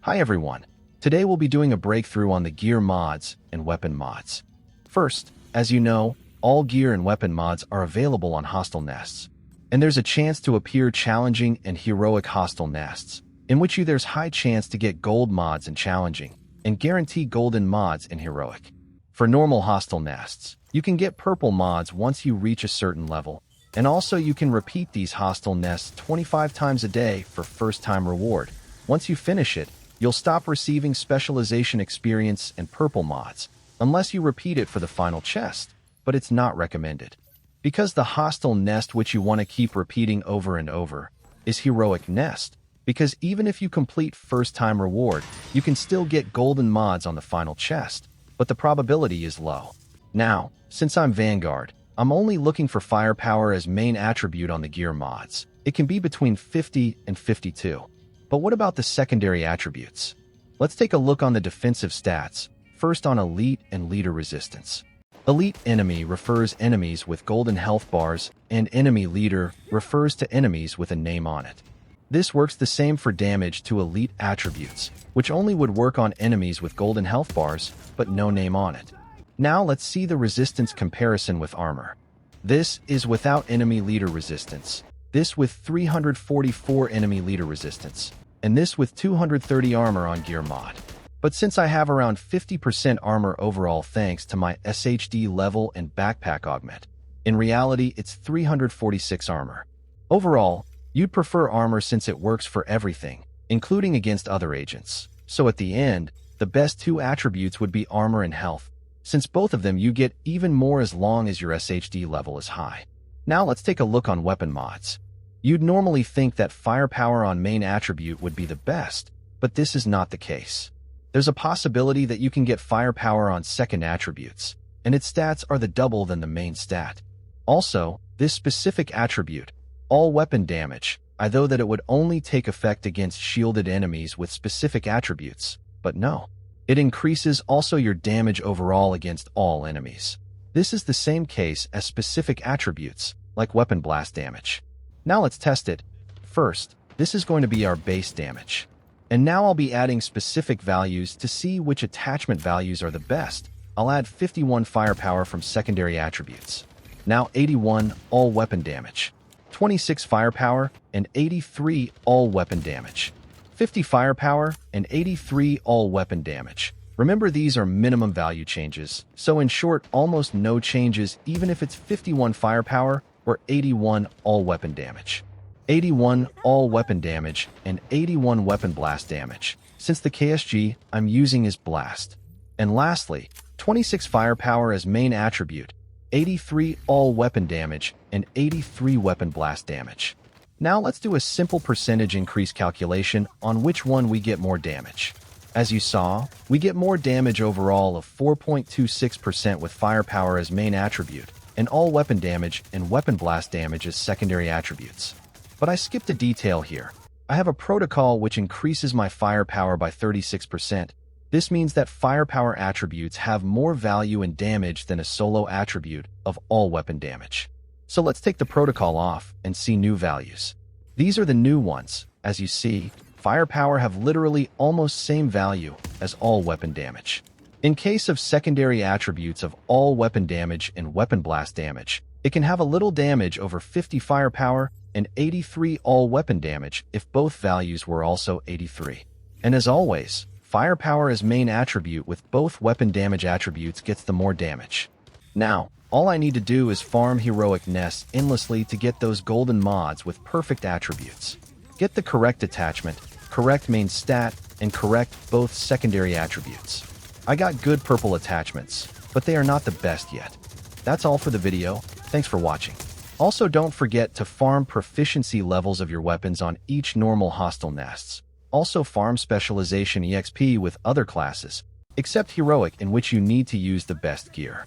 Hi everyone. Today we'll be doing a breakthrough on the gear mods and weapon mods. First, as you know, all gear and weapon mods are available on hostile nests. And there's a chance to appear challenging and heroic hostile nests, in which there's high chance to get gold mods in challenging, and guarantee golden mods in heroic. For normal hostile nests, you can get purple mods once you reach a certain level, and also you can repeat these hostile nests 25 times a day for first-time reward. Once you finish it, you'll stop receiving specialization experience and purple mods, unless you repeat it for the final chest, but it's not recommended. Because the hostile nest which you want to keep repeating over and over is heroic nest, because even if you complete first-time reward, you can still get golden mods on the final chest, but the probability is low. Now, since I'm Vanguard, I'm only looking for firepower as main attribute on the gear mods. It can be between 50 and 52. But what about the secondary attributes? Let's take a look on the defensive stats, first on elite and leader resistance. Elite enemy refers enemies with golden health bars, and enemy leader refers to enemies with a name on it. This works the same for damage to elite attributes, which only would work on enemies with golden health bars, but no name on it. Now let's see the resistance comparison with armor. This is without enemy leader resistance, this with 344 enemy leader resistance, and this with 230 armor on gear mod. But since I have around 50% armor overall thanks to my SHD level and backpack augment, in reality it's 346 armor. Overall, you'd prefer armor since it works for everything, including against other agents. So at the end, the best two attributes would be armor and health, since both of them you get even more as long as your SHD level is high. Now let's take a look on weapon mods. You'd normally think that firepower on main attribute would be the best, but this is not the case. There's a possibility that you can get firepower on second attributes, and its stats are the double than the main stat. Also, this specific attribute, all weapon damage, I thought that it would only take effect against shielded enemies with specific attributes, but no. It increases also your damage overall against all enemies. This is the same case as specific attributes, like weapon blast damage. Now let's test it. First, this is going to be our base damage. And now I'll be adding specific values to see which attachment values are the best. I'll add 51 firepower from secondary attributes. Now 81 all weapon damage, 26 firepower, and 83 all weapon damage, 50 firepower, and 83 all weapon damage. Remember, these are minimum value changes, so in short, almost no changes even if it's 51 firepower or 81 all weapon damage. 81 all weapon damage and 81 weapon blast damage, since the KSG I'm using is blast. And lastly, 26 firepower as main attribute, 83 all weapon damage, and 83 weapon blast damage. Now let's do a simple percentage increase calculation on which one we get more damage. As you saw, we get more damage overall of 4.26% with firepower as main attribute, and all weapon damage and weapon blast damage as secondary attributes. But I skipped a detail here. I have a protocol which increases my firepower by 36%. This means that firepower attributes have more value and damage than a solo attribute of all weapon damage. So let's take the protocol off and see new values. These are the new ones. As you see, firepower have literally almost same value as all weapon damage. In case of secondary attributes of all weapon damage and weapon blast damage, it can have a little damage over 50 firepower and 83 all weapon damage if both values were also 83. And as always, firepower as main attribute with both weapon damage attributes gets the more damage. Now, all I need to do is farm heroic nests endlessly to get those golden mods with perfect attributes. Get the correct attachment, correct main stat, and correct both secondary attributes. I got good purple attachments, but they are not the best yet. That's all for the video. Thanks for watching. Also, don't forget to farm proficiency levels of your weapons on each normal hostile nests. Also farm specialization EXP with other classes, except heroic, in which you need to use the best gear.